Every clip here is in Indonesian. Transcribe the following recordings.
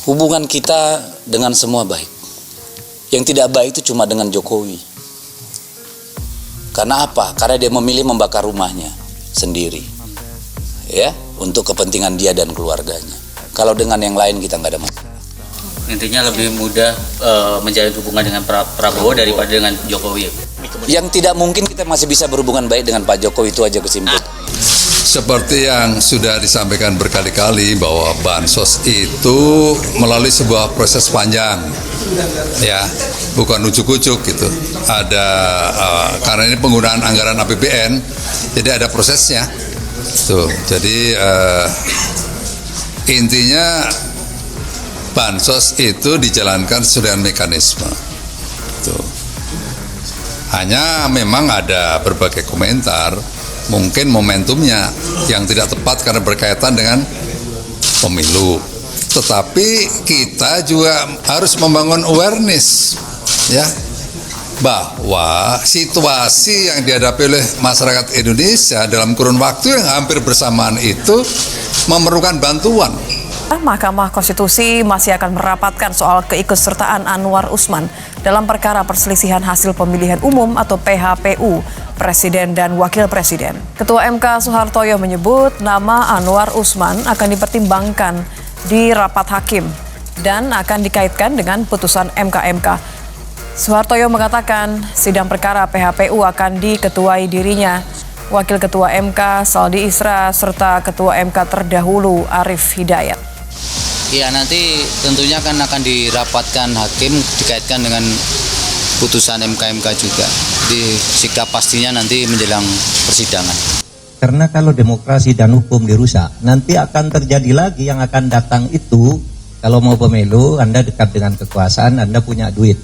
Hubungan kita dengan semua baik. Yang tidak baik itu cuma dengan Jokowi. Karena apa? Karena dia memilih membakar rumahnya sendiri, ya, untuk kepentingan dia dan keluarganya. Kalau dengan yang lain kita nggak ada masalah. Intinya lebih mudah menjalin hubungan dengan Prabowo daripada dengan Jokowi. Yang tidak mungkin kita masih bisa berhubungan baik dengan Pak Jokowi, itu aja kesimpulan. Seperti yang sudah disampaikan berkali-kali bahwa bansos itu melalui sebuah proses panjang, ya, bukan ujuk-ujuk gitu. Ada karena ini penggunaan anggaran APBN, jadi ada prosesnya. Tuh, jadi intinya bansos itu dijalankan sesuai dengan mekanisme. Tuh. Hanya memang ada berbagai komentar. Mungkin momentumnya yang tidak tepat karena berkaitan dengan pemilu. Tetapi kita juga harus membangun awareness, ya, bahwa situasi yang dihadapi oleh masyarakat Indonesia dalam kurun waktu yang hampir bersamaan itu memerlukan bantuan. Mahkamah Konstitusi masih akan merapatkan soal keikutsertaan Anwar Usman dalam perkara perselisihan hasil pemilihan umum atau PHPU Presiden dan Wakil Presiden. Ketua MK Soehartoyo menyebut nama Anwar Usman akan dipertimbangkan di rapat hakim dan akan dikaitkan dengan putusan MK. Soehartoyo mengatakan sidang perkara PHPU akan diketuai dirinya, Wakil Ketua MK Saldi Isra, serta Ketua MK terdahulu Arief Hidayat. Ya, nanti tentunya akan dirapatkan hakim dikaitkan dengan putusan MK juga. Di sikap pastinya nanti menjelang persidangan. Karena kalau demokrasi dan hukum dirusak, nanti akan terjadi lagi yang akan datang itu. Kalau mau pemilu, Anda dekat dengan kekuasaan, Anda punya duit.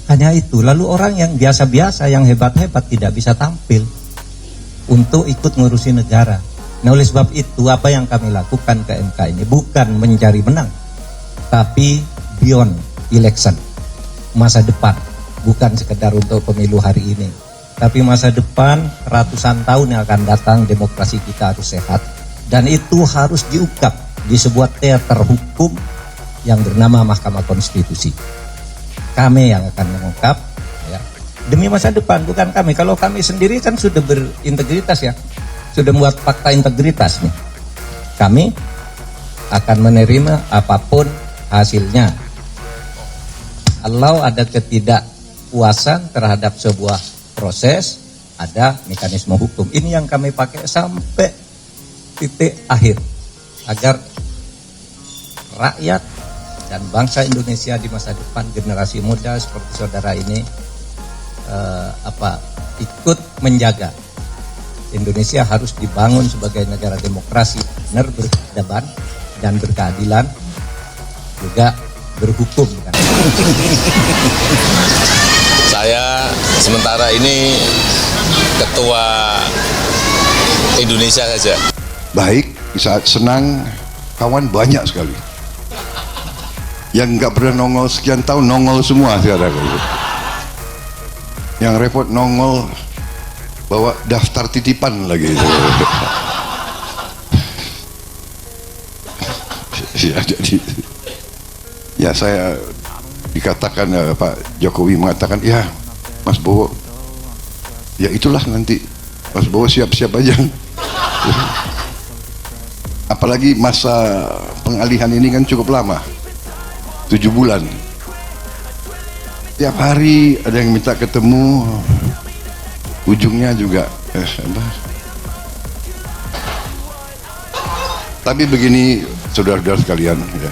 Hanya itu, lalu orang yang biasa-biasa, yang hebat-hebat tidak bisa tampil untuk ikut ngurusi negara. Nah, oleh sebab itu apa yang kami lakukan ke MK ini bukan mencari menang, tapi beyond election, masa depan, bukan sekedar untuk pemilu hari ini, tapi masa depan ratusan tahun yang akan datang. Demokrasi kita harus sehat, dan itu harus diungkap di sebuah teater hukum yang bernama Mahkamah Konstitusi. Kami yang akan mengungkap, ya, demi masa depan, bukan kami. Kalau kami sendiri kan sudah berintegritas, ya, sudah membuat fakta integritas nih. Kami akan menerima apapun hasilnya. Kalau ada ketidakpuasan terhadap sebuah proses, ada mekanisme hukum. Ini yang kami pakai sampai titik akhir, agar rakyat dan bangsa Indonesia di masa depan, generasi muda seperti saudara ini ikut menjaga. Indonesia harus dibangun sebagai negara demokrasi, benar, berkeadaban dan berkeadilan, juga berhukum. Saya sementara ini ketua Indonesia saja. Baik, saat senang kawan banyak sekali. Yang nggak pernah nongol sekian tahun, nongol semua sekarang. Yang repot nongol bawa daftar titipan lagi. Ya, jadi ya saya dikatakan, Pak Jokowi mengatakan, ya Mas Bowo, ya itulah nanti Mas Bowo siap-siap aja. Apalagi masa pengalihan ini kan cukup lama, 7 bulan. Tiap hari ada yang minta ketemu, ujungnya juga tapi begini, saudara-saudara sekalian, ya,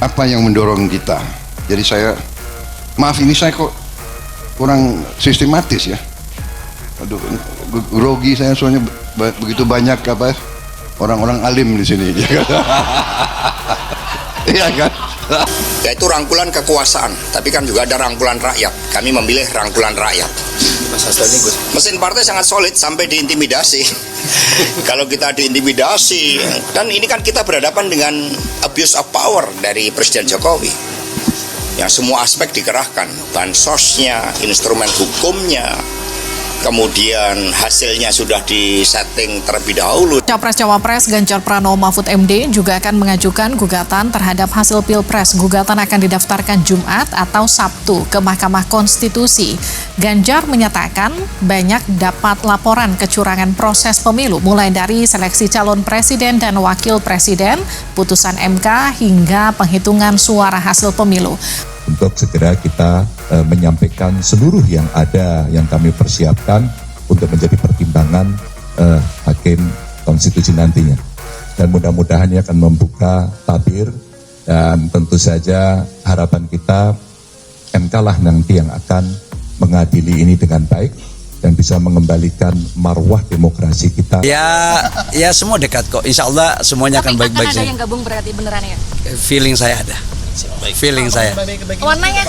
apa yang mendorong kita? Jadi saya, maaf ini saya kok kurang sistematis, ya. Aduh, grogi saya soalnya begitu banyak orang-orang alim di sini. Iya kan? Yaitu rangkulan kekuasaan, tapi kan juga ada rangkulan rakyat. Kami memilih rangkulan rakyat. Mesin partai sangat solid sampai diintimidasi. Kalau kita diintimidasi, dan ini kan kita berhadapan dengan abuse of power dari Presiden Jokowi, yang semua aspek dikerahkan, bansosnya, instrumen hukumnya, kemudian hasilnya sudah disetting terlebih dahulu. Capres-Cawapres Ganjar Pranowo Mahfud MD juga akan mengajukan gugatan terhadap hasil Pilpres. Gugatan akan didaftarkan Jumat atau Sabtu ke Mahkamah Konstitusi. Ganjar menyatakan banyak dapat laporan kecurangan proses pemilu, mulai dari seleksi calon presiden dan wakil presiden, putusan MK, hingga penghitungan suara hasil pemilu. Untuk segera kita menyampaikan seluruh yang ada yang kami persiapkan untuk menjadi pertimbangan hakim konstitusi nantinya. Dan mudah-mudahan ini akan membuka tabir, dan tentu saja harapan kita MK lah nanti yang akan mengadili ini dengan baik dan bisa mengembalikan marwah demokrasi kita. Ya semua dekat kok. Insya Allah semuanya akan baik-baik saja. Ada yang gabung berarti beneran ya? Feeling saya ada. Feeling saya. Warnanya?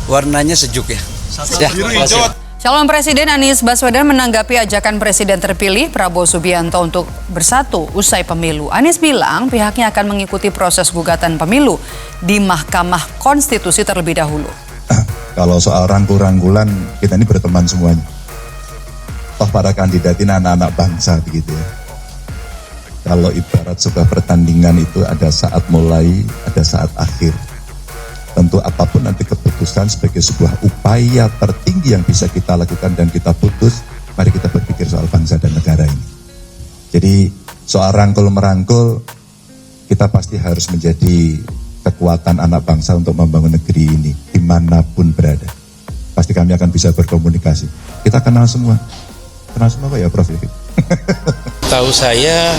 Warnanya sejuk ya. Calon Presiden Anies Baswedan menanggapi ajakan Presiden terpilih Prabowo Subianto untuk bersatu usai pemilu. Anies bilang pihaknya akan mengikuti proses gugatan pemilu di Mahkamah Konstitusi terlebih dahulu. Kalau soal rangkul-rangkulan, kita ini berteman semuanya. Toh para kandidat ini anak-anak bangsa begitu ya. Kalau ibarat sebuah pertandingan itu ada saat mulai, ada saat akhir. Tentu apapun nanti keputusan sebagai sebuah upaya tertinggi yang bisa kita lakukan dan kita putus, mari kita berpikir soal bangsa dan negara ini. Jadi soal rangkul-merangkul, kita pasti harus menjadi kekuatan anak bangsa untuk membangun negeri ini, dimanapun berada. Pasti kami akan bisa berkomunikasi. Kita kenal semua. Kenal semua Pak ya Prof? Tahu saya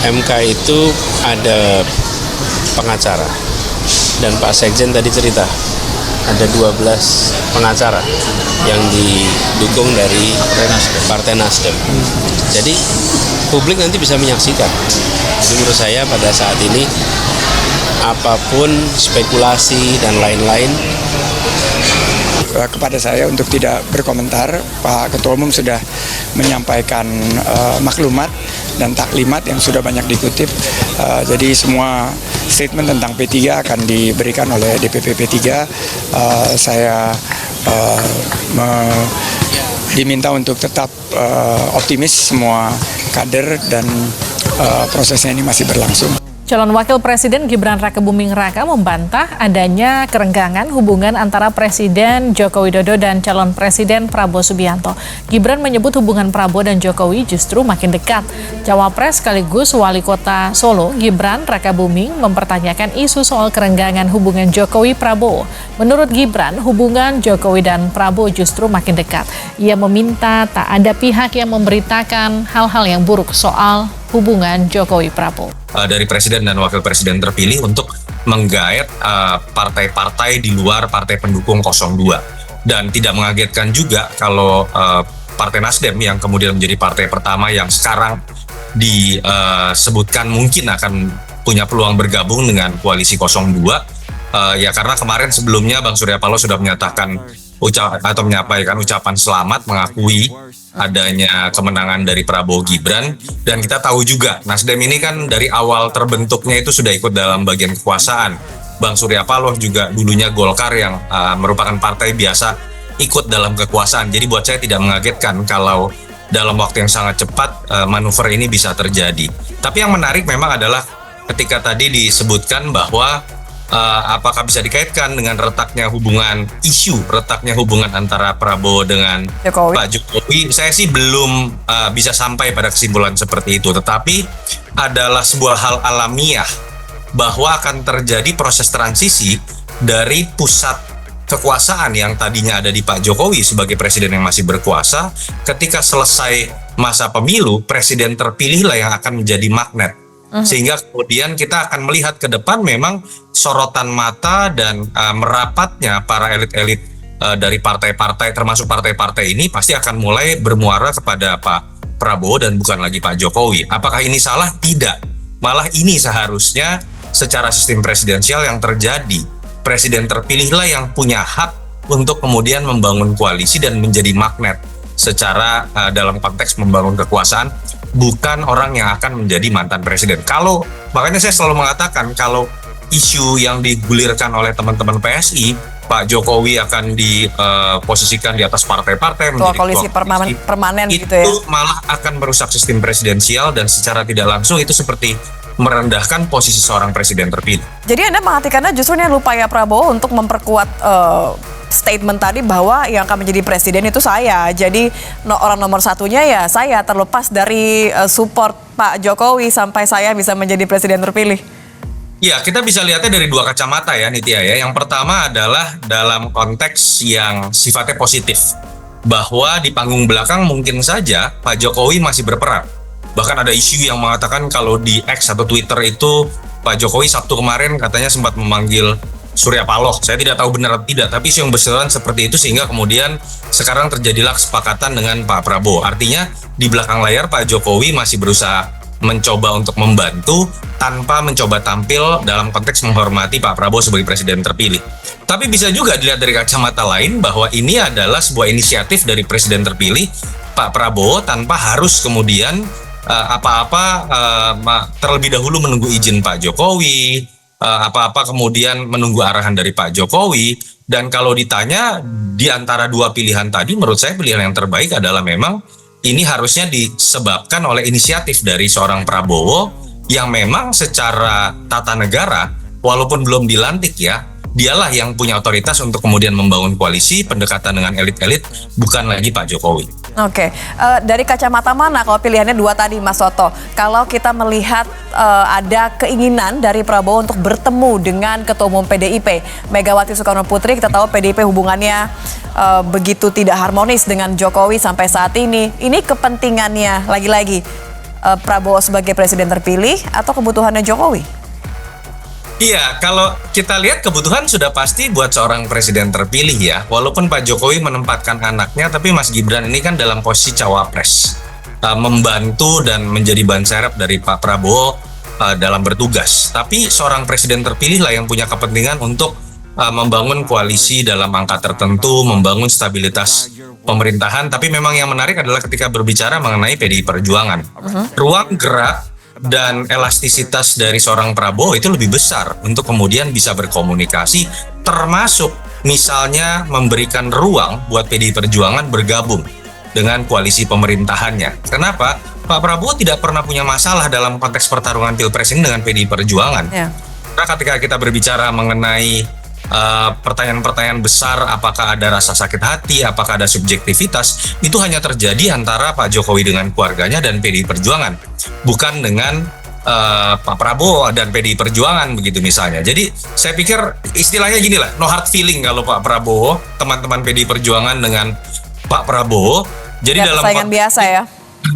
MK itu ada pengacara, dan Pak Sekjen tadi cerita ada 12 pengacara yang didukung dari Partai Nasdem. Jadi publik nanti bisa menyaksikan. Jadi menurut saya pada saat ini apapun spekulasi dan lain-lain, kepada saya untuk tidak berkomentar. Pak Ketua Umum sudah menyampaikan maklumat dan taklimat yang sudah banyak dikutip. Jadi semua statement tentang P3 akan diberikan oleh DPP P3. Saya diminta untuk tetap optimis, semua kader, dan prosesnya ini masih berlangsung. Calon Wakil Presiden Gibran Rakebuming Raka membantah adanya kerenggangan hubungan antara Presiden Joko Widodo dan calon Presiden Prabowo Subianto. Gibran menyebut hubungan Prabowo dan Jokowi justru makin dekat. Cawapres sekaligus Wali Kota Solo, Gibran Rakebuming mempertanyakan isu soal kerenggangan hubungan Jokowi-Prabowo. Menurut Gibran, hubungan Jokowi dan Prabowo justru makin dekat. Ia meminta tak ada pihak yang memberitakan hal-hal yang buruk soal hubungan Jokowi-Prabowo. Dari Presiden dan Wakil Presiden terpilih untuk menggaet partai-partai di luar partai pendukung 02. Dan tidak mengagetkan juga kalau Partai Nasdem yang kemudian menjadi partai pertama yang sekarang disebutkan mungkin akan punya peluang bergabung dengan koalisi 02. Ya karena kemarin sebelumnya Bang Surya Paloh sudah menyatakan atau menyampaikan ucapan selamat mengakui adanya kemenangan dari Prabowo Gibran. Dan kita tahu juga Nasdem ini kan dari awal terbentuknya itu sudah ikut dalam bagian kekuasaan. Bang Surya Paloh juga dulunya Golkar yang merupakan partai biasa ikut dalam kekuasaan. Jadi buat saya tidak mengagetkan kalau dalam waktu yang sangat cepat manuver ini bisa terjadi. Tapi yang menarik memang adalah ketika tadi disebutkan bahwa apakah bisa dikaitkan dengan retaknya hubungan antara Prabowo dengan Jokowi? Pak Jokowi, saya sih belum bisa sampai pada kesimpulan seperti itu. Tetapi adalah sebuah hal alamiah bahwa akan terjadi proses transisi dari pusat kekuasaan yang tadinya ada di Pak Jokowi sebagai presiden yang masih berkuasa. Ketika selesai masa pemilu, presiden terpilihlah yang akan menjadi magnet. Sehingga kemudian kita akan melihat ke depan memang sorotan mata dan merapatnya para elit-elit dari partai-partai, termasuk partai-partai ini pasti akan mulai bermuara kepada Pak Prabowo dan bukan lagi Pak Jokowi. Apakah ini salah? Tidak. Malah ini seharusnya secara sistem presidensial yang terjadi. Presiden terpilihlah yang punya hak untuk kemudian membangun koalisi dan menjadi magnet secara dalam konteks membangun kekuasaan, bukan orang yang akan menjadi mantan presiden. Makanya saya selalu mengatakan kalau isu yang digulirkan oleh teman-teman PSI Pak Jokowi akan diposisikan di atas partai-partai Ketua menjadi koalisi permanen itu gitu ya. malah akan merusak sistem presidensial dan secara tidak langsung itu seperti merendahkan posisi seorang presiden terpilih. Jadi Anda mengartikannya justru ini upaya Prabowo untuk memperkuat statement tadi bahwa yang akan menjadi presiden itu saya. Jadi orang nomor satunya ya saya, terlepas dari support Pak Jokowi sampai saya bisa menjadi presiden terpilih. Ya, kita bisa lihatnya dari dua kacamata ya Nitya ya. Yang pertama adalah dalam konteks yang sifatnya positif. Bahwa di panggung belakang mungkin saja Pak Jokowi masih berperan. Bahkan ada isu yang mengatakan kalau di X atau Twitter itu Pak Jokowi Sabtu kemarin katanya sempat memanggil Surya Paloh. Saya tidak tahu benar atau tidak, tapi isu yang berseliweran seperti itu sehingga kemudian sekarang terjadilah kesepakatan dengan Pak Prabowo. Artinya di belakang layar Pak Jokowi masih berusaha mencoba untuk membantu tanpa mencoba tampil dalam konteks menghormati Pak Prabowo sebagai presiden terpilih. Tapi bisa juga dilihat dari kacamata lain bahwa ini adalah sebuah inisiatif dari presiden terpilih Pak Prabowo tanpa harus kemudian terlebih dahulu menunggu izin Pak Jokowi, kemudian menunggu arahan dari Pak Jokowi. Dan kalau ditanya di antara dua pilihan tadi, menurut saya pilihan yang terbaik adalah memang ini harusnya disebabkan oleh inisiatif dari seorang Prabowo yang memang secara tata negara, walaupun belum dilantik ya, dialah yang punya otoritas untuk kemudian membangun koalisi, pendekatan dengan elit-elit, bukan lagi Pak Jokowi. Oke, dari kacamata mana kalau pilihannya dua tadi Mas Toto? Kalau kita melihat ada keinginan dari Prabowo untuk bertemu dengan Ketua Umum PDIP, Megawati Soekarno Putri, kita tahu PDIP hubungannya begitu tidak harmonis dengan Jokowi sampai saat ini. Ini kepentingannya lagi-lagi Prabowo sebagai presiden terpilih atau kebutuhannya Jokowi? Iya, kalau kita lihat kebutuhan sudah pasti buat seorang presiden terpilih ya. Walaupun Pak Jokowi menempatkan anaknya, tapi Mas Gibran ini kan dalam posisi cawapres, membantu dan menjadi ban serep dari Pak Prabowo dalam bertugas. Tapi seorang presiden terpilih lah yang punya kepentingan untuk membangun koalisi dalam angka tertentu, membangun stabilitas pemerintahan. Tapi memang yang menarik adalah ketika berbicara mengenai PDI Perjuangan, ruang gerak dan elastisitas dari seorang Prabowo itu lebih besar untuk kemudian bisa berkomunikasi, termasuk misalnya memberikan ruang buat PDI Perjuangan bergabung dengan koalisi pemerintahannya. Kenapa? Pak Prabowo tidak pernah punya masalah dalam konteks pertarungan Pilpres ini dengan PDI Perjuangan. Karena ketika kita berbicara mengenai pertanyaan-pertanyaan besar, apakah ada rasa sakit hati, apakah ada subjektivitas, itu hanya terjadi antara Pak Jokowi dengan keluarganya dan PDI Perjuangan, bukan dengan Pak Prabowo dan PDI Perjuangan begitu misalnya. Jadi saya pikir istilahnya gini lah, no hard feeling kalau Pak Prabowo, teman-teman PDI Perjuangan dengan Pak Prabowo. Jadi ya, dalam persaingan biasa ya.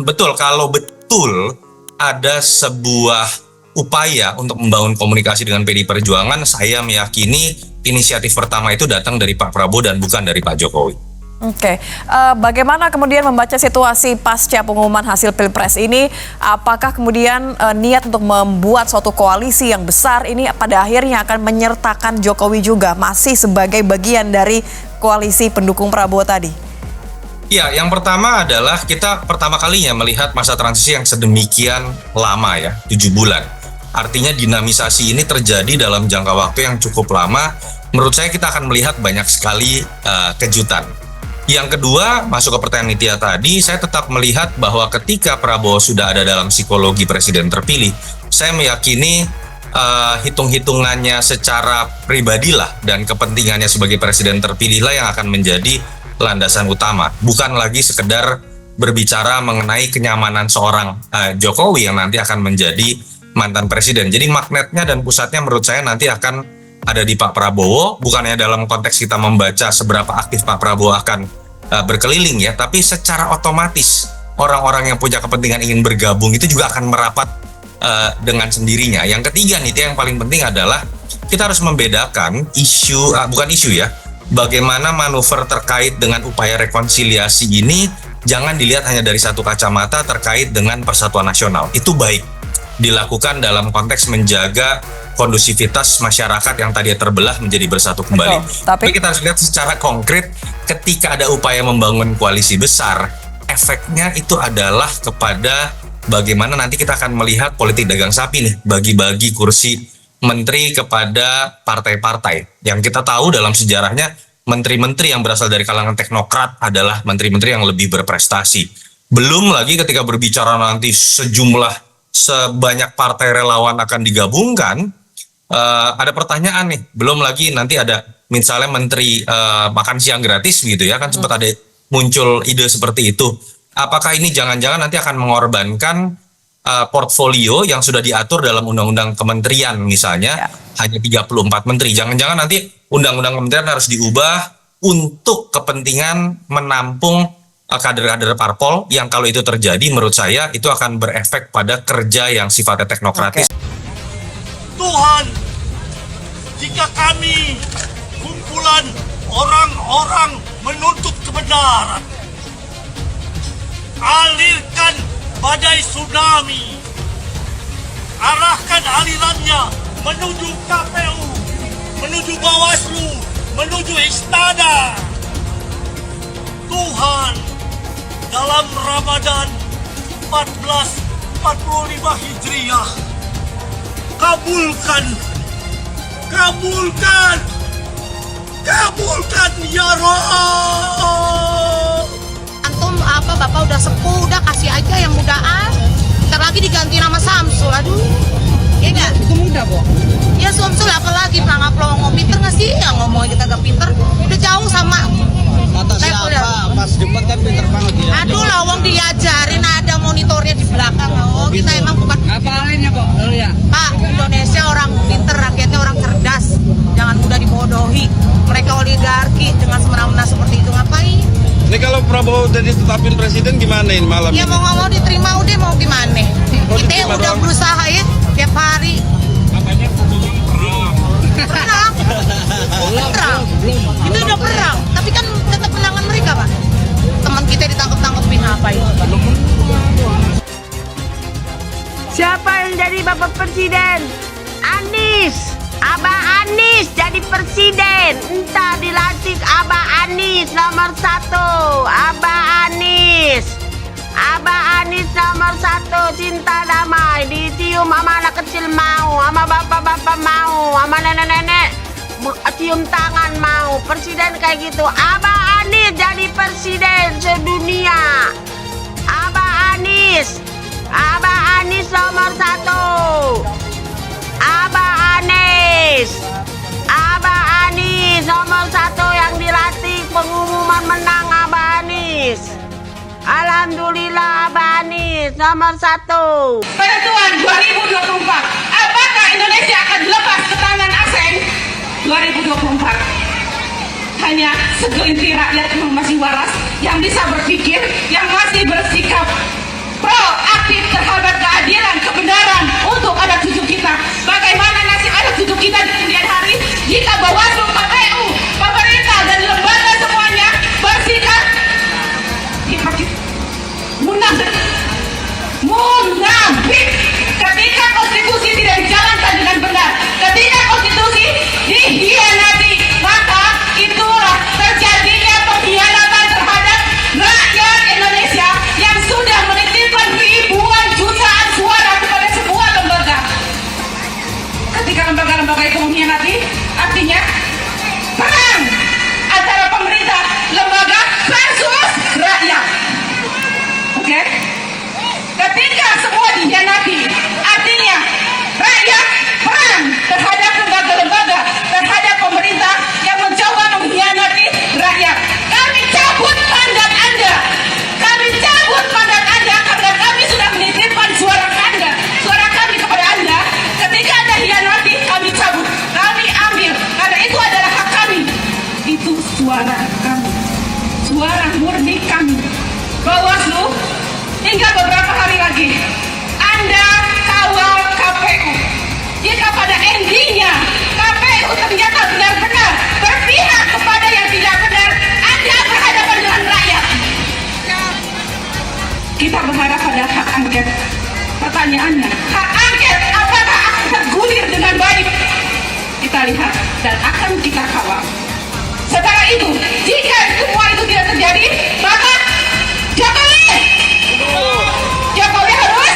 Betul, kalau betul ada sebuah upaya untuk membangun komunikasi dengan PDI Perjuangan, saya meyakini inisiatif pertama itu datang dari Pak Prabowo dan bukan dari Pak Jokowi. Oke, bagaimana kemudian membaca situasi pasca pengumuman hasil Pilpres ini? Apakah kemudian niat untuk membuat suatu koalisi yang besar ini pada akhirnya akan menyertakan Jokowi juga masih sebagai bagian dari koalisi pendukung Prabowo tadi? Ya, yang pertama adalah kita pertama kalinya melihat masa transisi yang sedemikian lama ya, 7 bulan. Artinya dinamisasi ini terjadi dalam jangka waktu yang cukup lama. Menurut saya kita akan melihat banyak sekali kejutan. Yang kedua, masuk ke pertanyaan Nitya tadi, saya tetap melihat bahwa ketika Prabowo sudah ada dalam psikologi presiden terpilih, saya meyakini hitung-hitungannya secara pribadilah dan kepentingannya sebagai presiden terpilih lah yang akan menjadi landasan utama. Bukan lagi sekedar berbicara mengenai kenyamanan seorang Jokowi yang nanti akan menjadi mantan presiden. Jadi magnetnya dan pusatnya menurut saya nanti akan ada di Pak Prabowo, bukannya dalam konteks kita membaca seberapa aktif Pak Prabowo akan berkeliling ya, tapi secara otomatis orang-orang yang punya kepentingan ingin bergabung itu juga akan merapat dengan sendirinya. Yang ketiga nih, yang paling penting adalah kita harus membedakan isu, bukan isu ya, bagaimana manuver terkait dengan upaya rekonsiliasi ini jangan dilihat hanya dari satu kacamata terkait dengan persatuan nasional. Itu baik dilakukan dalam konteks menjaga kondusivitas masyarakat yang tadi terbelah menjadi bersatu kembali. Tapi kita harus lihat secara konkret ketika ada upaya membangun koalisi besar, efeknya itu adalah kepada bagaimana nanti kita akan melihat politik dagang sapi nih, bagi-bagi kursi menteri kepada partai-partai. Yang kita tahu dalam sejarahnya, menteri-menteri yang berasal dari kalangan teknokrat adalah menteri-menteri yang lebih berprestasi. Belum lagi ketika berbicara nanti sebanyak partai relawan akan digabungkan, ada pertanyaan nih. Belum lagi nanti ada misalnya menteri makan siang gratis gitu ya, kan sempat ada muncul ide seperti itu. Apakah ini jangan-jangan nanti akan mengorbankan portfolio yang sudah diatur dalam undang-undang kementerian misalnya, hanya 34 menteri. Jangan-jangan nanti undang-undang kementerian harus diubah untuk kepentingan menampung kader-kader parpol, yang kalau itu terjadi menurut saya itu akan berefek pada kerja yang sifatnya teknokratis. Tuhan, jika kami kumpulan orang-orang menuntut kebenaran, alirkan badai tsunami, arahkan alirannya menuju KPU, menuju Bawaslu, menuju Istana. Tuhan, dalam Ramadan 1445 Hijriah, kabulkan ya Roh. Antum Bapak udah sepuh, udah kasih aja yang mudaan. Ntar lagi diganti nama Samsul, aduh. Iya nggak? Itu muda, Bu. Ya Samsul apalagi pelangap ngomong pinter nggak sih? Yang ngomongnya kita gak pinter, udah jauh sama. Kata siapa? Pas debat kan pinter banget ya. Aduh, lawang diajarin ada monitornya di belakang. Oh, kita emang bukan. Ngapalin ya, Kok? Ya. Pak, Indonesia orang pinter, rakyatnya orang cerdas. Jangan mudah dibodohi. Mereka oligarki dengan semena-mena seperti itu, ngapain? Ini kalau Prabowo udah ditetapin presiden gimana ini malam ya, ini? mau nggak mau diterima udah, mau gimana? Kita udah doang. berusaha ya tiap hari. Katanya Perang. Itu udah perang, tapi kan tetap menangan mereka, Pak. Teman kita ditangkap-tangkepin apa itu? Siapa yang jadi Bapak Presiden? Anies. Abah Anies jadi presiden. Entah dilantik Abah Anies nomor 1. Abah Anies nomor 1. Cinta damai, dicium sama anak kecil mau, sama bapak-bapak mau, sama nenek-nenek cium tangan mau. Presiden kayak gitu. Abah Anies jadi presiden sedunia. Abah Anies nomor 1. Abah Anies nomor 1 yang dilatih, pengumuman menang Abah Anies. Alhamdulillah Abah Anies nomor 1. Penentuan 2024, apakah Indonesia akan dilepas ke tangan asing? 2024 hanya segelintir rakyat yang masih waras, yang bisa berpikir, yang masih bersikap proaktif terhadap keadilan, kebenaran untuk anak cucu kita. Bagaimana nasib anak cucu kita di kemudian hari jika Bawaslu, KPU, pemerintah dan lembaga semuanya bersikap munafik ketika konstitusi tidak dijalankan dengan benar, ketika konstitusi dihianati, maka itulah terjadinya pengkhianatan terhadap rakyat Indonesia yang sudah menitipkan ribuan jutaan suara kepada sebuah lembaga. Ketika lembaga-lembaga itu mengkhianati, artinya perang antara pemerintah, lembaga versus rakyat. Oke? Ketika semua dihianati, artinya rakyat perang terhadap lembaga-lembaga, terhadap pemerintah yang mencoba mengkhianati rakyat. Kami cabut mandat Anda. Kami cabut mandat Anda karena kami sudah menitipkan suara Anda, suara kami kepada Anda. Ketika Anda hianati, kami cabut, kami ambil, karena itu adalah hak kami. Itu suara kami, suara murni kami. Bawaslu, hingga beberapa hari lagi, Anda kawal KPU. Jika pada endingnya KPU ternyata benar-benar berpihak kepada yang tidak benar, Anda berhadapan dengan rakyat. Kita berharap pada hak angket. Pertanyaannya, hak angket apakah akan tergulir dengan baik? Kita lihat dan akan kita kawal. Setelah itu, jika semua itu tidak terjadi, maka Jokowi harus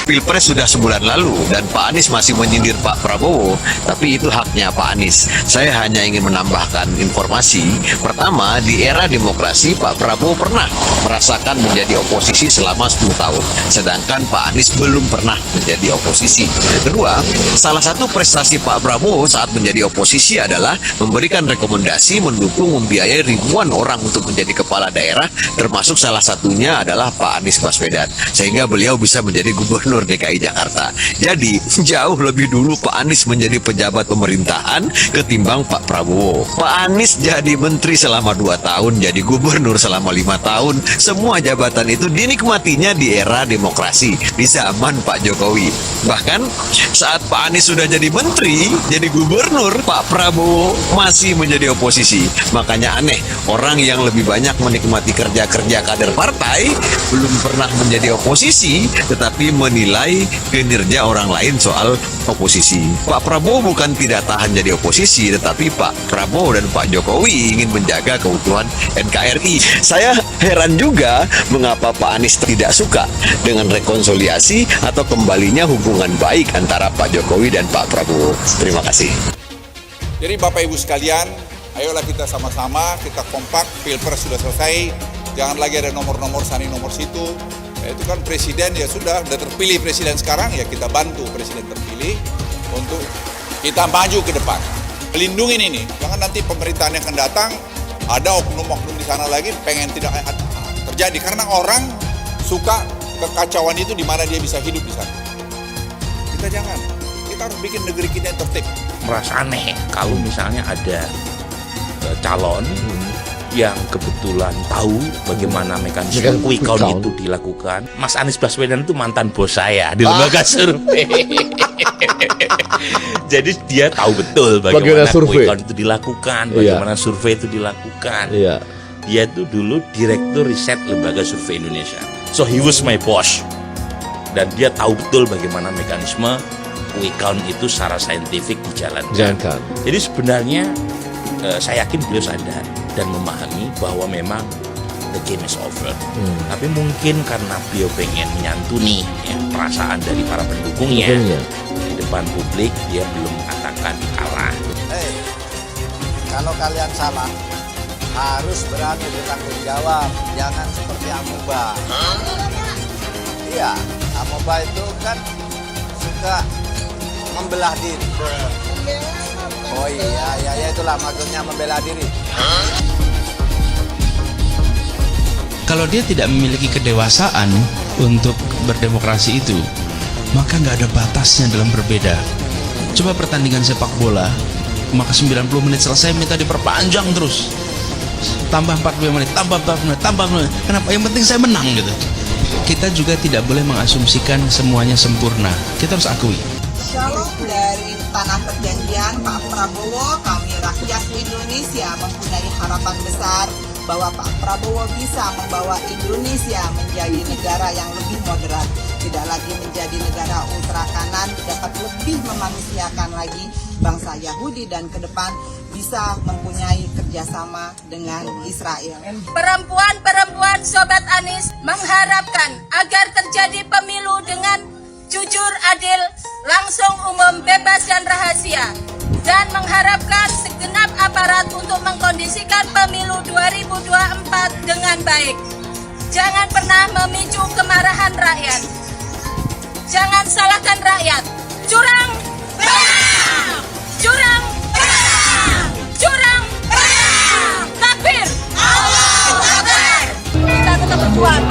Pilpres sudah sebulan lalu dan Pak Anies masih menyindir Pak Prabowo, tapi itu haknya Pak Anies. Saya hanya ingin menambahkan informasi. Pertama, di era demokrasi Pak Prabowo pernah merasakan menjadi oposisi selama 10 tahun, sedangkan Pak Anies belum pernah menjadi oposisi. Kedua, salah satu prestasi Pak Prabowo saat menjadi oposisi adalah memberikan rekomendasi, mendukung, membiayai ribuan orang untuk menjadi kepala daerah, termasuk salah satunya adalah Pak Anies Baswedan, sehingga beliau bisa menjadi gubernur DKI Jakarta. Jadi, jauh lebih dulu Pak Anies menjadi pejabat pemerintahan ketimbang Pak Prabowo. Pak Anies jadi menteri selama 2 tahun, jadi gubernur selama 5 tahun. Semua jabatan itu dinikmatinya di era demokrasi, di zaman Pak Jokowi. Bahkan, saat Pak Anies sudah jadi menteri, jadi gubernur, Pak Prabowo masih menjadi oposisi. Makanya aneh, orang yang lebih banyak menikmati kerja-kerja kader partai, belum pernah menjadi oposisi, tetapi menilai kinerja orang lain soal oposisi. Pak Prabowo bukan tidak tahan jadi oposisi, tetapi Pak Prabowo dan Pak Jokowi ingin menjaga keutuhan NKRI. Saya heran juga mengapa Pak Anies tidak suka dengan rekonsiliasi atau kembalinya hubungan baik antara Pak Jokowi dan Pak Prabowo. Terima kasih. Jadi Bapak Ibu sekalian, ayolah kita sama-sama, kita kompak, Pilpres sudah selesai, jangan lagi ada nomor-nomor sana nomor situ. Itu kan presiden ya sudah terpilih presiden sekarang, ya kita bantu presiden terpilih untuk kita maju ke depan. Melindungi ini, jangan nanti pemerintahan yang akan datang ada oknum-oknum di sana lagi pengen tidak terjadi, karena orang suka kekacauan itu di mana dia bisa hidup di sana. Kita jangan, kita harus bikin negeri kita yang tertib. Merasa aneh kalau misalnya ada calon yang kebetulan tahu bagaimana mekanisme quick count itu dilakukan. Mas Anies Baswedan itu mantan bos saya di lembaga survei. Jadi dia tahu betul bagaimana quick count itu dilakukan, bagaimana survei itu dilakukan. Dia itu dulu direktur riset lembaga survei Indonesia. So he was my boss. Dan dia tahu betul bagaimana mekanisme quick count itu secara saintifik dijalankan. Jadi sebenarnya saya yakin beliau sadar dan memahami bahwa memang the game is over. Tapi mungkin karena beliau pengen menyantuni perasaan dari para pendukungnya di depan publik, dia belum mengatakan kalah. Kalau kalian salah, harus berani bertanggung jawab. Jangan seperti amoeba. Iya, amoeba itu kan suka membelah diri. Oh iya, itulah maksudnya membela diri. Kalau dia tidak memiliki kedewasaan untuk berdemokrasi itu, maka nggak ada batasnya dalam berbeda. Coba pertandingan sepak bola, maka 90 menit selesai minta diperpanjang terus. Tambah 40 menit, tambah 40 menit, tambah 40 menit. Kenapa? Yang penting saya menang gitu. Kita juga tidak boleh mengasumsikan semuanya sempurna. Kita harus akui. Shalom dari Tanah Perjanjian, Pak Prabowo, kami rakyat Indonesia mempunyai harapan besar bahwa Pak Prabowo bisa membawa Indonesia menjadi negara yang lebih moderat, tidak lagi menjadi negara ultra kanan, dapat lebih memanusiakan lagi bangsa Yahudi dan ke depan bisa mempunyai kerjasama dengan Israel. Perempuan-perempuan Sobat Anies mengharapkan agar terjadi pemilu dengan jujur, adil, langsung, umum, bebas, dan rahasia, dan mengharapkan segenap aparat untuk mengkondisikan pemilu 2024 dengan baik. Jangan pernah memicu kemarahan rakyat. Jangan salahkan rakyat. Curang, curang, curang, takbir. Allahu Akbar. Kita tetap berjuang.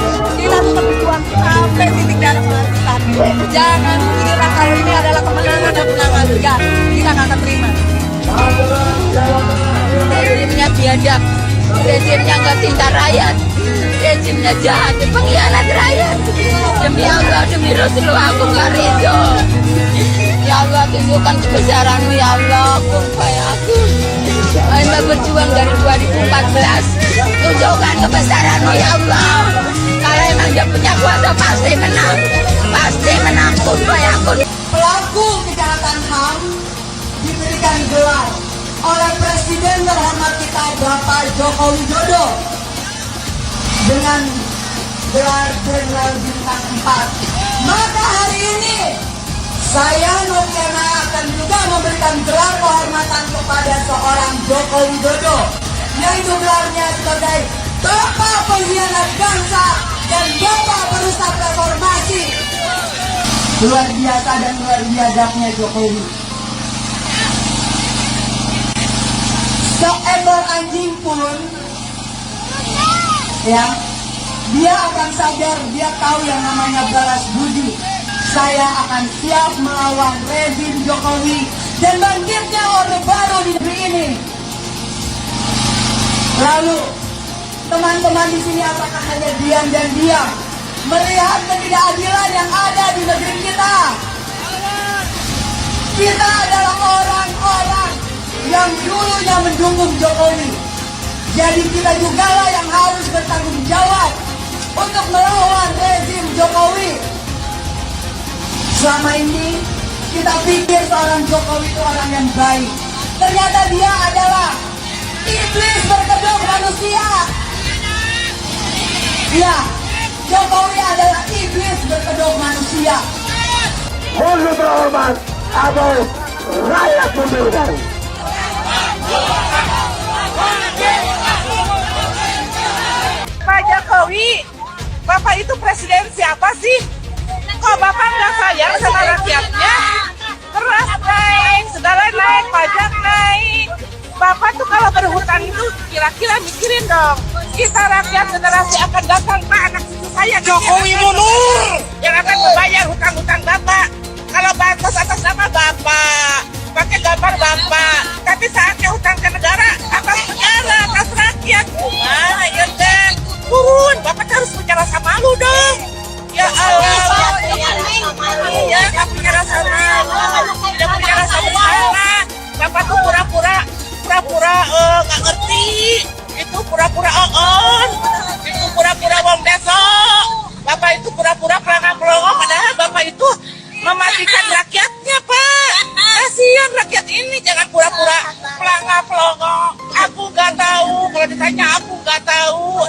Sampai titik darah penghabisan. Jangan kira kalau ini adalah kemenangan dan kemenangan. Enggak, kita nggak akan terima. Rejimnya biadab, rejimnya nggak cinta rakyat, rejimnya jahat, pengkhianat rakyat. Demi Allah, demi Rasulullah, aku nggak ridho. Ya Allah, tunjukkan kebesaran-Mu ya Allah, kumpai aku. Anda berjuang dari 2014. Tunjukkan kebesaran-Mu ya Allah. Kalau emang dia punya kuasa pasti menang. Pasti menang, kumpai aku. Pelaku kejahatan HAM diberikan gelar oleh Presiden terhormat kita Bapak Joko Widodo dengan gelar Jenderal Bintang 4. Maka hari Saya Noviana akan juga memberikan gelar kehormatan kepada seorang Joko Widodo, yaitu gelarnya sebagai Bapak Pengkhianat Bangsa dan Bapak Perusak Reformasi. Luar biasa dan luar biadabnya Jokowi. Seekor anjing pun, ya, dia akan sadar, dia tahu yang namanya balas budi. Saya akan siap melawan rezim Jokowi dan bangkitnya Orde Baru di negeri ini. Lalu, teman-teman di sini apakah hanya diam dan diam melihat ketidakadilan yang ada di negeri kita? Kita adalah orang-orang yang dulunya mendukung Jokowi. Jadi kita jugalah yang harus bertanggung jawab untuk melawan rezim Jokowi. Selama ini kita pikir seorang Jokowi itu orang yang baik. Ternyata dia adalah iblis berkedok manusia. Ya, Jokowi adalah iblis berkedok manusia. Mohon terhormat atau rakyat memilih. Pak Jokowi, Bapak itu presiden siapa sih? Kok Bapak nggak sayang sama rakyatnya? Beras naik, segala naik, pajak naik. Bapak tuh kalau berhutang itu kira-kira mikirin dong. Kita rakyat generasi akan datang, Pak, anak cucu saya Jokowi mundur yang akan membayar hutang-hutang Bapak. Kalau bansos atas nama Bapak, pakai gambar Bapak. Tapi saatnya hutang ke negara, atas negara, atas rakyat. Gimana ya deh? Turun, Bapak harus punya rasa malu dong. Ya Allah, ya nggak punya rasa malu, tidak punya rasa bersalah. Bapak tuh pura-pura nggak ngerti. Itu pura-pura on, itu pura-pura wong besok. Bapak itu pura-pura pelangga-pelongo, padahal Bapak itu mematikan rakyatnya, Pak. Kasihan rakyat ini, jangan pura-pura pelangga-pelongo. Aku nggak tahu, kalau ditanya aku nggak tahu.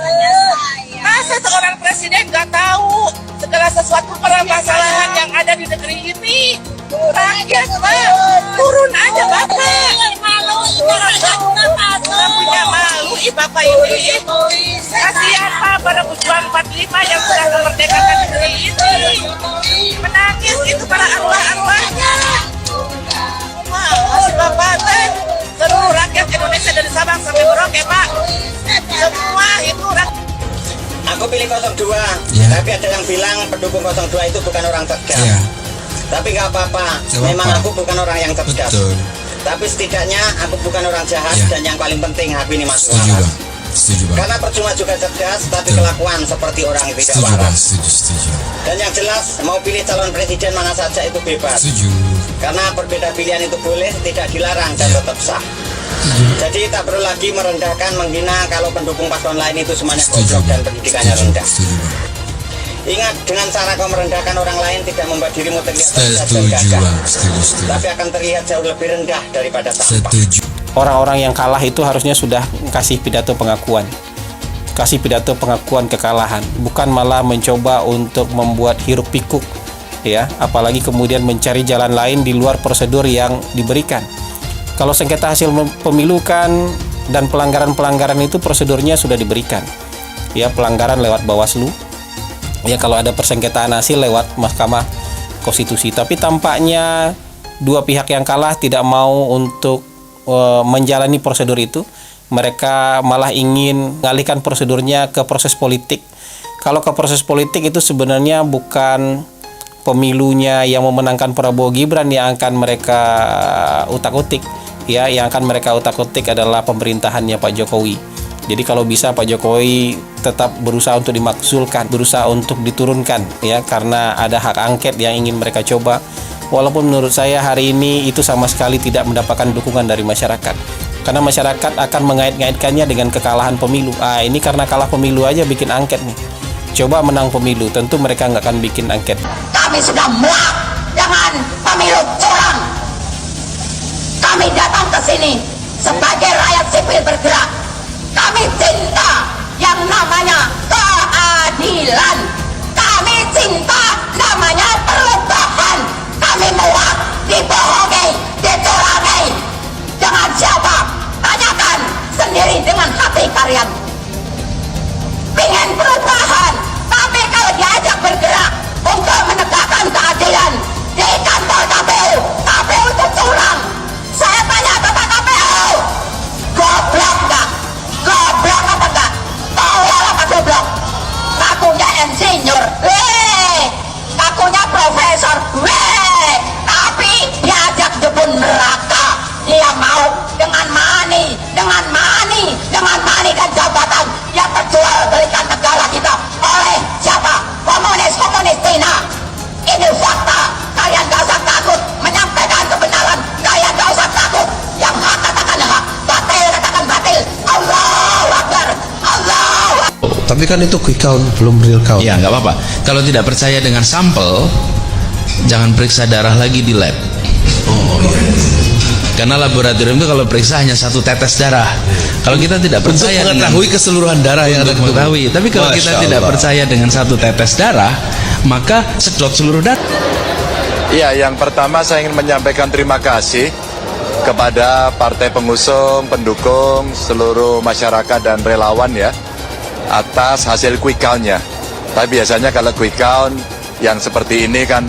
Masa seorang presiden nggak tahu segala sesuatu permasalahan yang ada di negeri ini? Rakyat, Pak, turun aja Bapak. Nggak punya malu, Bapak ini. Kasihan Pak pada pejuang 45 yang sudah memerdekakan negeri ini. Menangis itu para arwah-arwahnya. Masih Bapak teh seluruh rakyat Indonesia dari Sabang sampai Merauke, Pak. Semua itu rakyat. Aku pilih 02, tapi ada yang bilang pendukung 02 itu bukan orang cerdas. Tapi nggak apa-apa, memang aku bukan orang yang cerdas. Tapi setidaknya aku bukan orang jahat dan yang paling penting aku ini masuk waras. Karena percuma juga cerdas, tapi kelakuan seperti orang yang tidak waras. Dan yang jelas, mau pilih calon presiden mana saja itu bebas. Karena berbeda pilihan itu boleh, tidak dilarang dan tetap sah. Jadi tak perlu lagi merendahkan, menghina kalau pendukung paslon lain itu semuanya goblok dan pendidikannya rendah. Ingat, dengan cara kau merendahkan orang lain tidak membuat dirimu terlihat rendah dan gagah, tapi akan terlihat jauh lebih rendah daripada sampah. Orang-orang yang kalah itu harusnya sudah kasih pidato pengakuan. Kasih pidato pengakuan kekalahan, bukan malah mencoba untuk membuat hiruk pikuk, ya, apalagi kemudian mencari jalan lain di luar prosedur yang diberikan. Kalau sengketa hasil pemilu kan dan pelanggaran-pelanggaran itu prosedurnya sudah diberikan. Ya, pelanggaran lewat Bawaslu. Ya, kalau ada persengketaan hasil lewat Mahkamah Konstitusi. Tapi tampaknya dua pihak yang kalah tidak mau untuk menjalani prosedur itu. Mereka malah ingin mengalihkan prosedurnya ke proses politik. Kalau ke proses politik itu sebenarnya bukan pemilunya yang memenangkan Prabowo Gibran yang akan mereka utak-utik. Ya, yang akan mereka utak-utik adalah pemerintahannya Pak Jokowi. Jadi kalau bisa Pak Jokowi tetap berusaha untuk dimakzulkan, berusaha untuk diturunkan, ya, karena ada hak angket yang ingin mereka coba. Walaupun menurut saya hari ini itu sama sekali tidak mendapatkan dukungan dari masyarakat. Karena masyarakat akan mengait-ngaitkannya dengan kekalahan pemilu. Ini karena kalah pemilu aja bikin angket nih. Coba menang pemilu, tentu mereka nggak akan bikin angket. Kami sudah muak dengan pemilu curang. Kami datang ke sini sebagai rakyat sipil bergerak. Kami cinta yang namanya keadilan. Kami cinta namanya perubahan. Kami mau Tapi kan itu quick count, belum real count. Ya nggak apa-apa. Kalau tidak percaya dengan sampel, jangan periksa darah lagi di lab. Oh iya. Karena laboratorium itu kalau periksa hanya 1 tetes darah. Kalau kita tidak percaya untuk mengetahui keseluruhan darah yang ada mengetahui. Tapi kalau kita tidak percaya dengan 1 tetes darah, maka sedot seluruh darah. Iya, yang pertama saya ingin menyampaikan terima kasih kepada partai pengusung, pendukung, seluruh masyarakat dan relawan ya atas hasil quick count-nya. Tapi biasanya kalau quick count yang seperti ini kan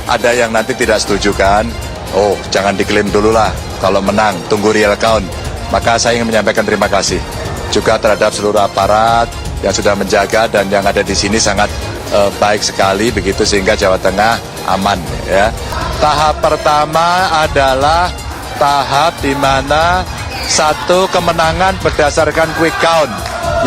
ada yang nanti tidak setuju kan. Oh, jangan diklaim dulu lah kalau menang, tunggu real count. Maka saya ingin menyampaikan terima kasih juga terhadap seluruh aparat yang sudah menjaga dan yang ada di sini sangat baik sekali begitu sehingga Jawa Tengah aman ya. Tahap pertama adalah tahap di mana 1 kemenangan berdasarkan quick count.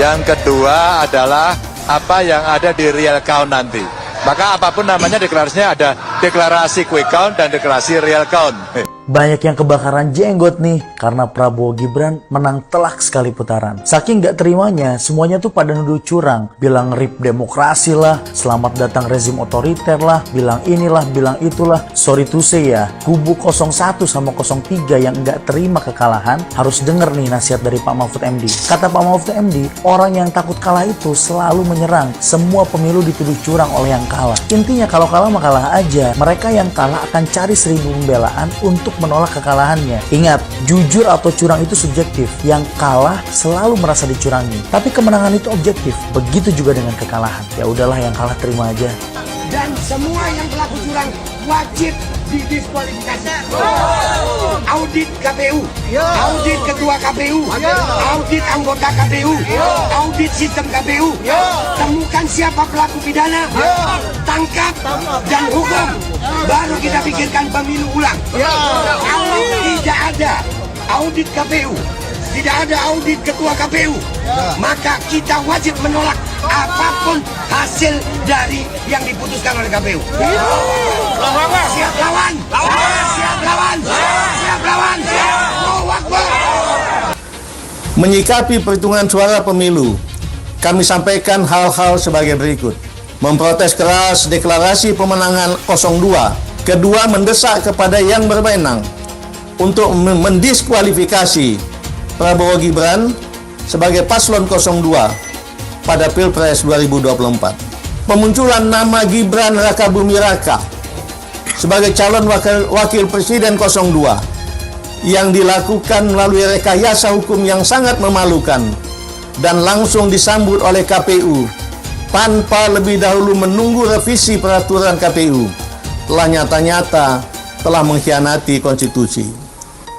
Yang kedua adalah apa yang ada di real count nanti. Maka apapun namanya deklarasinya ada deklarasi quick count dan deklarasi real count. Banyak yang kebakaran jenggot nih karena Prabowo Gibran menang telak sekali putaran. Saking gak terimanya, semuanya tuh pada nuduh curang. Bilang rip demokrasi lah, selamat datang rezim otoriter lah, bilang inilah, bilang itulah. Sorry to say ya, kubu 01 sama 03 yang gak terima kekalahan harus denger nih nasihat dari Pak Mahfud MD. Kata Pak Mahfud MD, orang yang takut kalah itu selalu menyerang. Semua pemilu dituduh curang oleh yang kalah. Intinya kalau kalah mah kalah aja. Mereka yang kalah akan cari 1000 pembelaan untuk menolak kekalahannya. Ingat, jujur atau curang itu subjektif. Yang kalah selalu merasa dicurangi. Tapi kemenangan itu objektif. Begitu juga dengan kekalahan. Ya udahlah, yang kalah terima aja. Dan semua yang pelaku curang wajib didiskualifikasi. Audit KPU, audit ketua KPU, audit anggota KPU, audit sistem KPU. Temukan siapa pelaku pidana, tangkap dan hukum. Baru kita pikirkan pemilu ulang. Kalau tidak ada audit KPU, tidak ada audit ketua KPU, maka kita wajib menolak apapun hasil dari yang diputuskan oleh KPU. Siap lawan, siap lawan, siap lawan. Allahu Akbar. Menyikapi perhitungan suara pemilu, kami sampaikan hal-hal sebagai berikut. Memprotes keras deklarasi pemenangan 02. Kedua, mendesak kepada yang berwenang untuk mendiskualifikasi Prabowo Gibran sebagai paslon 02 pada Pilpres 2024. Pemunculan nama Gibran Rakabumi Raka sebagai calon wakil presiden 02 yang dilakukan melalui rekayasa hukum yang sangat memalukan dan langsung disambut oleh KPU tanpa lebih dahulu menunggu revisi peraturan KPU telah nyata-nyata telah mengkhianati konstitusi.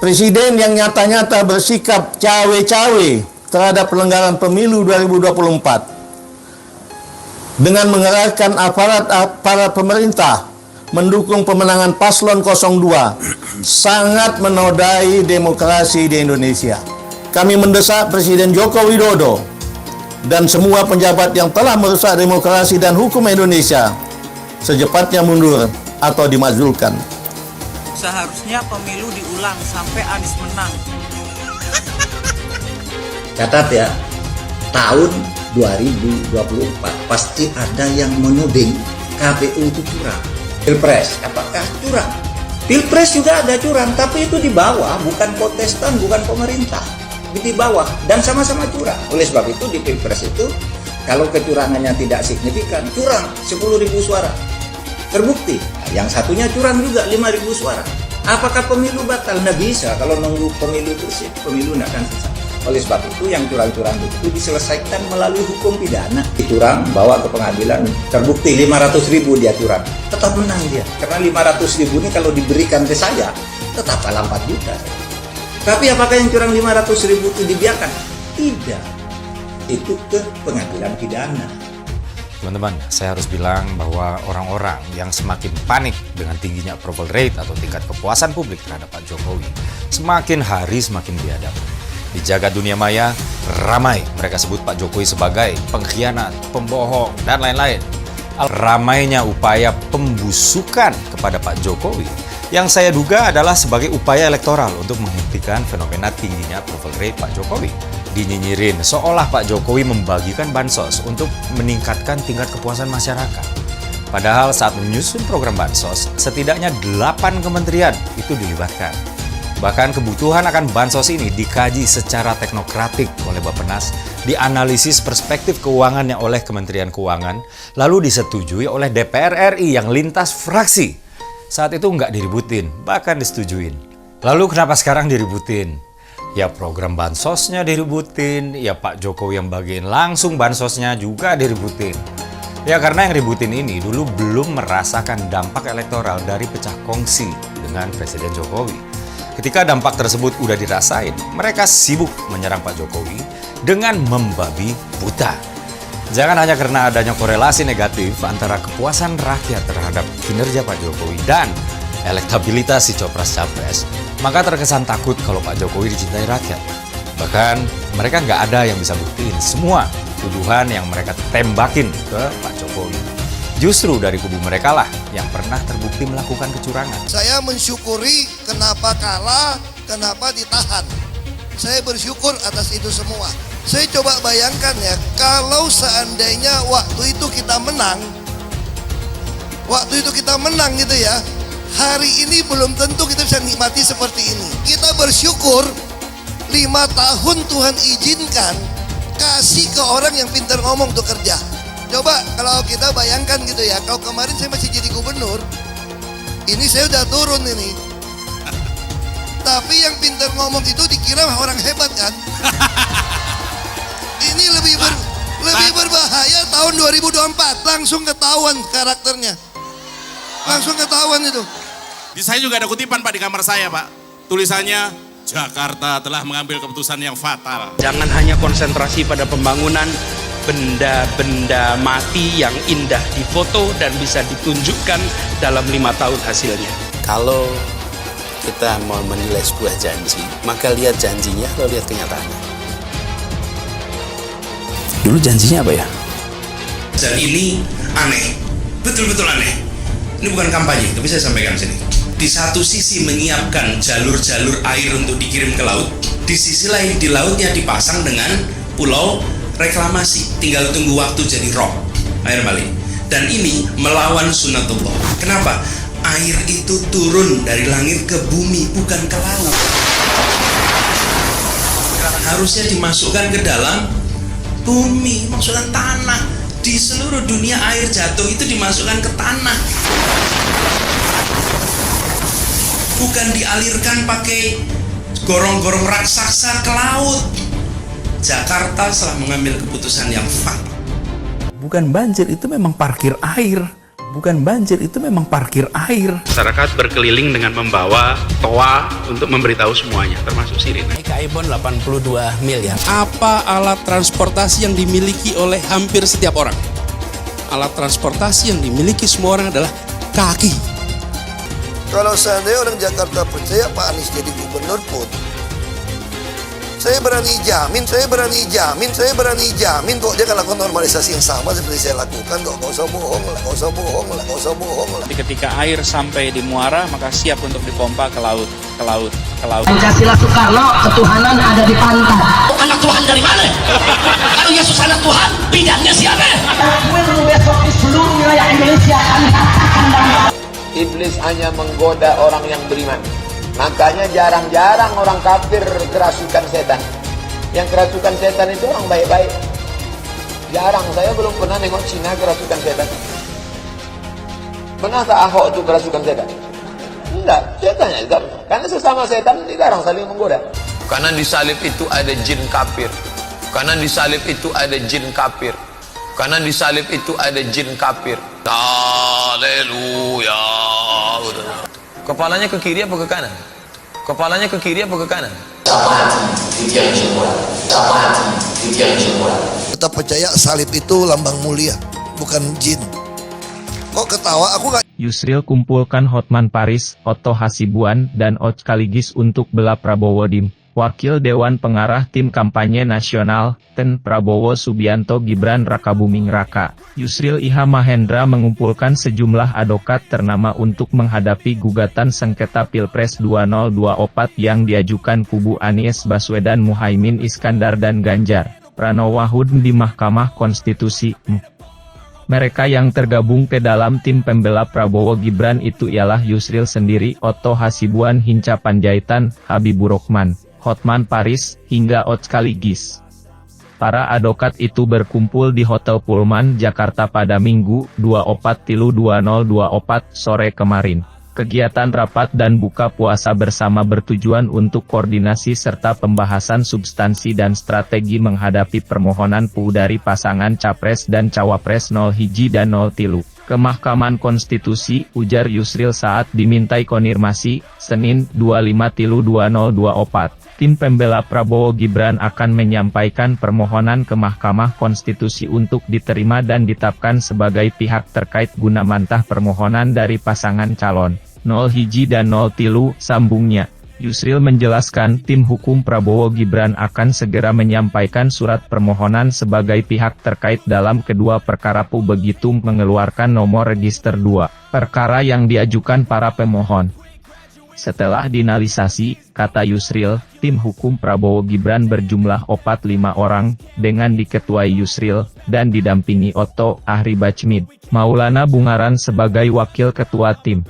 Presiden yang nyata-nyata bersikap cawe-cawe terhadap pelanggaran pemilu 2024 dengan mengerahkan aparat pemerintah mendukung pemenangan paslon 02 sangat menodai demokrasi di Indonesia. Kami mendesak Presiden Joko Widodo dan semua penjabat yang telah merusak demokrasi dan hukum Indonesia secepatnya mundur atau dimajulkan. Seharusnya pemilu diulang sampai Anies menang. Catat ya, tahun 2024 pasti ada yang menuding KPU itu curang. Pilpres, apakah curang? Pilpres juga ada curang, tapi itu di bawah, bukan kontestan, bukan pemerintah. Di bawah, dan sama-sama curang. Oleh sebab itu di Pilpres itu, kalau kecurangannya tidak signifikan, curang 10.000 suara. Terbukti, yang satunya curang juga 5.000 suara. Apakah pemilu batal? Nggak bisa, kalau nunggu pemilu bersih, pemilu nggak akan selesai. Oleh sebab itu yang curang-curang itu diselesaikan melalui hukum pidana. Curang bawa ke pengadilan, terbukti 500.000 dia curang, tetap menang dia. Karena 500.000 ini kalau diberikan ke saya, tetap kalah 4 juta. Tapi apakah yang curang 500.000 itu dibiarkan? Tidak. Itu ke pengadilan pidana. Teman-teman, saya harus bilang bahwa orang-orang yang semakin panik dengan tingginya approval rate atau tingkat kepuasan publik terhadap Pak Jokowi, semakin hari semakin biadab. Di jagat dunia maya, ramai mereka sebut Pak Jokowi sebagai pengkhianat, pembohong, dan lain-lain. Ramainya upaya pembusukan kepada Pak Jokowi yang saya duga adalah sebagai upaya elektoral untuk menghentikan fenomena tingginya approval rate Pak Jokowi. dinyinyirin seolah Pak Jokowi membagikan bansos untuk meningkatkan tingkat kepuasan masyarakat. Padahal saat menyusun program bansos, setidaknya 8 kementerian itu dilibatkan. Bahkan kebutuhan akan bansos ini dikaji secara teknokratik oleh Bappenas, dianalisis perspektif keuangannya oleh Kementerian Keuangan, lalu disetujui oleh DPR RI yang lintas fraksi. Saat itu nggak diributin, bahkan disetujuin. Lalu kenapa sekarang diributin? Ya program bansosnya diributin, ya Pak Jokowi yang bagiin langsung bansosnya juga diributin. Ya karena yang ributin ini dulu belum merasakan dampak elektoral dari pecah kongsi dengan Presiden Jokowi. Ketika dampak tersebut udah dirasain, mereka sibuk menyerang Pak Jokowi dengan membabi buta. Jangan hanya karena adanya korelasi negatif antara kepuasan rakyat terhadap kinerja Pak Jokowi dan elektabilitas si Copras-Capres, maka terkesan takut kalau Pak Jokowi dicintai rakyat. Bahkan mereka nggak ada yang bisa buktiin semua tuduhan yang mereka tembakin ke Pak Jokowi. Justru dari kubu mereka lah yang pernah terbukti melakukan kecurangan. Saya mensyukuri kenapa kalah, kenapa ditahan. Saya bersyukur atas itu semua. Saya coba bayangkan ya, kalau seandainya waktu itu kita menang gitu ya, hari ini belum tentu kita bisa nikmati seperti ini. Kita bersyukur 5 tahun Tuhan izinkan kasih ke orang yang pintar ngomong untuk kerja. Coba kalau kita bayangkan gitu ya, kalau kemarin saya masih jadi gubernur, ini saya udah turun ini. Tapi yang pintar ngomong itu dikira orang hebat kan? Ini lebih berbahaya tahun 2024, langsung ketahuan karakternya. Langsung ketahuan itu. Di saya juga ada kutipan Pak di kamar saya Pak. Tulisannya, Jakarta telah mengambil keputusan yang fatal. Jangan hanya konsentrasi pada pembangunan benda-benda mati yang indah difoto dan bisa ditunjukkan dalam 5 tahun hasilnya. Kalau kita mau menilai sebuah janji, maka lihat janjinya, lalu lihat kenyataannya. Dulu janjinya apa ya? Dan ini aneh, betul-betul aneh. Ini bukan kampanye, tapi saya sampaikan sini. Di satu sisi menyiapkan jalur-jalur air untuk dikirim ke laut, di sisi lain di lautnya dipasang dengan pulau reklamasi, tinggal tunggu waktu jadi rob, air balik. Dan ini melawan sunatullah. Kenapa? Air itu turun dari langit ke bumi, bukan ke laut. Harusnya dimasukkan ke dalam bumi, maksudnya tanah. Di seluruh dunia air jatuh itu dimasukkan ke tanah, bukan dialirkan pakai gorong-gorong raksasa ke laut. Jakarta telah mengambil keputusan yang fatal. Bukan banjir, itu memang parkir air. Bukan banjir, itu memang parkir air. Masyarakat berkeliling dengan membawa toa untuk memberitahu semuanya, termasuk sirine. Kaibon 82 miliar. Apa alat transportasi yang dimiliki oleh hampir setiap orang? Alat transportasi yang dimiliki semua orang adalah kaki. Kalau seandainya orang Jakarta percaya Pak Anies jadi gubernur pun, saya berani jamin kok dia akan lakukan normalisasi yang sama seperti saya lakukan kok. Nggak usah bohong lah. Ketika air sampai di muara, maka siap untuk dipompa ke laut. Pancasila Soekarno, ketuhanan ada di pantai. Anak Tuhan dari mana? Kalau Yesus anak Tuhan, bidangnya siapa? Besok di seluruh wilayah Indonesia kami katakan bahwa iblis hanya menggoda orang yang beriman. Makanya jarang-jarang orang kafir kerasukan setan. Yang kerasukan setan itu orang baik-baik. Jarang, saya belum pernah nengok Cina kerasukan setan. Pernah tak Ahok itu kerasukan setan? Enggak, setannya juga. Karena sesama setan dilarang saling menggoda. Karena di salib itu ada jin kafir. Karena di salib itu ada jin kafir. Karena di salib itu ada jin kafir. Haleluya. Kepalanya ke kiri apa ke kanan? Kepalanya ke kiri apa ke kanan? Kita percaya salib itu lambang mulia, bukan jin. Kok ketawa? Aku nggak. Yusril kumpulkan Hotman Paris, Otto Hasibuan, dan Och Kaligis untuk bela Prabowo Dim. Wakil Dewan Pengarah Tim Kampanye Nasional, TEN Prabowo Subianto Gibran Rakabuming Raka, Yusril Iha Mahendra mengumpulkan sejumlah advokat ternama untuk menghadapi gugatan sengketa Pilpres 2024 yang diajukan kubu Anies Baswedan, Muhaimin Iskandar dan Ganjar Pranowo di Mahkamah Konstitusi. Mereka yang tergabung ke dalam tim pembela Prabowo Gibran itu ialah Yusril sendiri, Otto Hasibuan, Hinca Panjaitan, Habibur Rahman, Hotman Paris, hingga Otskaligis. Para advokat itu berkumpul di Hotel Pullman, Jakarta pada Minggu, 24/3/2024 sore kemarin. Kegiatan rapat dan buka puasa bersama bertujuan untuk koordinasi serta pembahasan substansi dan strategi menghadapi permohonan PU dari pasangan Capres dan Cawapres 01 dan 03 ke Mahkamah Konstitusi, ujar Yusril saat dimintai konfirmasi, Senin, 25/3/2024. Tim pembela Prabowo Gibran akan menyampaikan permohonan ke Mahkamah Konstitusi untuk diterima dan ditetapkan sebagai pihak terkait guna mantah permohonan dari pasangan calon 01 dan 03, sambungnya. Yusril menjelaskan tim hukum Prabowo Gibran akan segera menyampaikan surat permohonan sebagai pihak terkait dalam kedua perkara PU begitu mengeluarkan nomor register 2 perkara yang diajukan para pemohon. Setelah dinalisasi, kata Yusril, tim hukum Prabowo Gibran berjumlah 45 orang, dengan diketuai Yusril, dan didampingi Otto Ahribachmid, Maulana Bungaran sebagai wakil ketua tim.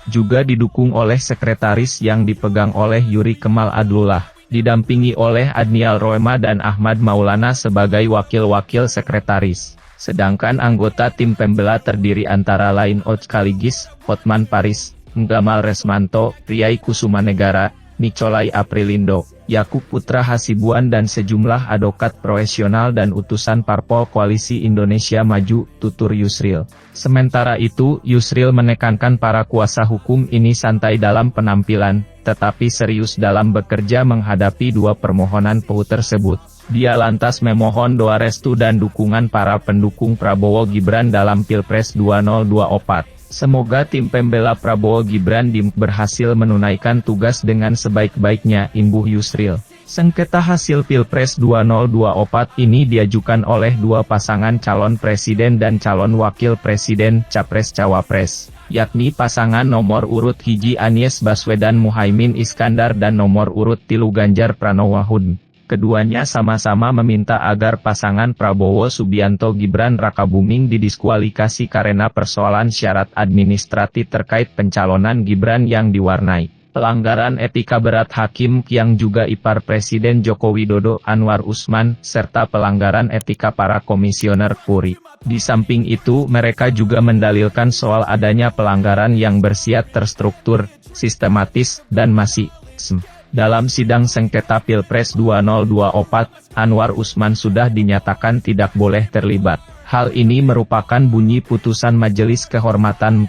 Juga didukung oleh sekretaris yang dipegang oleh Yuri Kemal Adlullah, didampingi oleh Adnial Roema dan Ahmad Maulana sebagai wakil-wakil sekretaris. Sedangkan anggota tim pembela terdiri antara lain Otskaligis, Hotman Paris, Gamal Resmanto, Priai Kusumanegara, Nicolai Aprilindo, Yakub Putra Hasibuan dan sejumlah advokat profesional dan utusan parpol Koalisi Indonesia Maju, tutur Yusril. Sementara itu, Yusril menekankan para kuasa hukum ini santai dalam penampilan, tetapi serius dalam bekerja menghadapi dua permohonan PU tersebut. Dia lantas memohon doa restu dan dukungan para pendukung Prabowo Gibran dalam Pilpres 2024. Semoga tim pembela Prabowo Gibran berhasil menunaikan tugas dengan sebaik-baiknya, imbuh Yusril. Sengketa hasil Pilpres 2024 ini diajukan oleh dua pasangan calon presiden dan calon wakil presiden, Capres-Cawapres, yakni pasangan nomor urut 1 Anies Baswedan Muhaimin Iskandar dan nomor urut 3 Ganjar Pranowo. Keduanya sama-sama meminta agar pasangan Prabowo Subianto Gibran Rakabuming didiskualifikasi karena persoalan syarat administratif terkait pencalonan Gibran yang diwarnai pelanggaran etika berat hakim yang juga ipar Presiden Joko Widodo Anwar Usman, serta pelanggaran etika para komisioner Polri. Di samping itu, mereka juga mendalilkan soal adanya pelanggaran yang bersifat terstruktur, sistematis, dan masif. Dalam sidang sengketa Pilpres 2024, Anwar Usman sudah dinyatakan tidak boleh terlibat. Hal ini merupakan bunyi putusan Majelis Kehormatan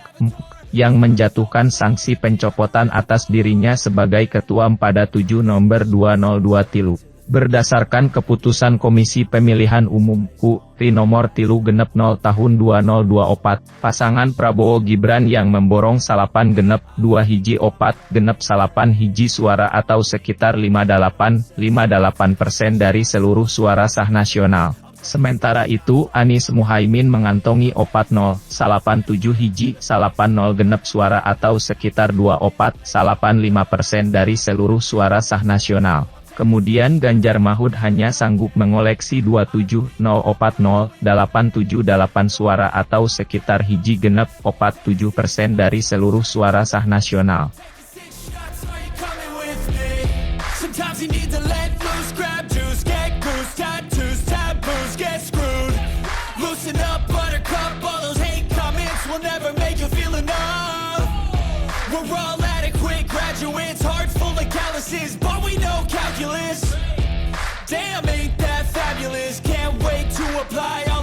yang menjatuhkan sanksi pencopotan atas dirinya sebagai ketua pada 7 November 2023. Berdasarkan keputusan Komisi Pemilihan Umum (KUPI) nomor 360 tahun 2024, pasangan Prabowo Gibran yang memborong 8,2 hiji opat genep 8 hiji suara atau sekitar 58% dari seluruh suara sah nasional. Sementara itu, Anies Muhaimin mengantongi 40,87 hiji 80 genep suara atau sekitar 24,85% dari seluruh suara sah nasional. Kemudian Ganjar Mahfud hanya sanggup mengoleksi 27,040,878 suara atau sekitar hiji genep 47% dari seluruh suara sah nasional. But we know calculus. Damn, ain't that fabulous? Can't wait to apply all